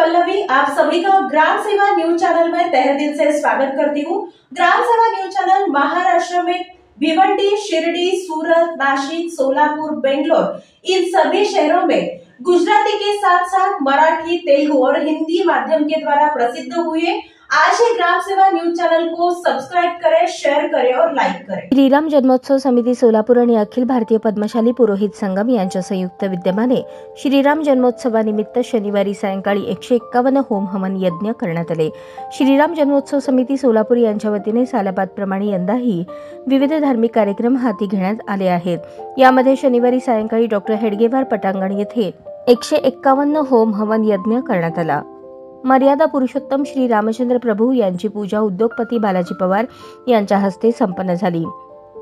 पल्लवी आप सभी का ग्राम सेवा न्यूज चैनल में तहे दिल से स्वागत करती हूँ। ग्राम सेवा न्यूज चैनल महाराष्ट्र में भिवंडी, शिरडी, सूरत, नासिक, सोलापुर, बेंगलोर इन सभी शहरों में गुजराती के साथ साथ मराठी, तेलुगु और हिंदी माध्यम के द्वारा प्रसिद्ध हुए। आज ही ग्राम सेवा न्यूज चैनल को सब्सक्राइब करें, शेअर करें और लाईक करें। श्रीराम जन्मोत्सव समिती सोलापूर आणि अखिल भारतीय पद्मशाली पुरोहित संगम यांच्या संयुक्त विद्यमाने श्रीराम जन्मोत्सवानिमित्त शनिवारी सायंकाळी 151 होम हवन यज्ञ करण्यात आले। श्रीराम जन्मोत्सव समिती सोलापूर यांच्या वतीने सालाबादप्रमाणे यंदाही विविध धार्मिक कार्यक्रम हाती घेण्यात आले आहेत। यामध्ये शनिवारी सायंकाळी डॉक्टर हेडगेवार पटांगण येथे 151 होम हवन यज्ञ करण्यात आला। मर्यादा पुरुषोत्तम श्री रामचंद्र प्रभू यांची पूजा उद्योगपती बालाजी पवार यांच्या हस्ते संपन्न झाली।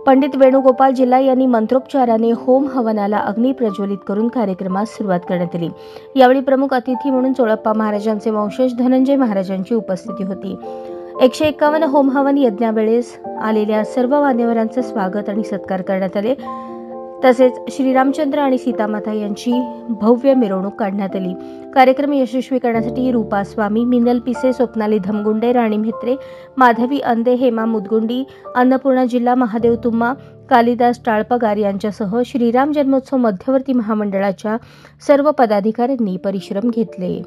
पंडित वेणुगोपाल जिल्हा यांनी मंत्रोपचाराने होम हवनाला अग्नी प्रज्वलित करून कार्यक्रमास सुरुवात करण्यात आली। यावेळी प्रमुख अतिथी म्हणून चोळप्पा महाराजांचे वंशज धनंजय महाराजांची उपस्थिती होती। 151 होम हवन यज्ञावेळेस आलेल्या सर्व मान्यवरांचे स्वागत आणि सत्कार करण्यात आले। तसेच श्रीरामचंद्र आणि सीतामाता यांची भव्य मिरवणूक काढण्यात आली। कार्यक्रम यशस्वी करण्यासाठी रूपा स्वामी, मिनल पिसे, स्वप्नाली धमगुंडे, राणी म्हेत्रे, माधवी अंदे, हेमा मुदगुंडी, अन्नपूर्णा जिल्हा, महादेव तुम्मा, कालिदास टाळपगार यांच्यासह श्रीराम जन्मोत्सव मध्यवर्ती महामंडळाच्या सर्व पदाधिकाऱ्यांनी परिश्रम घेतले।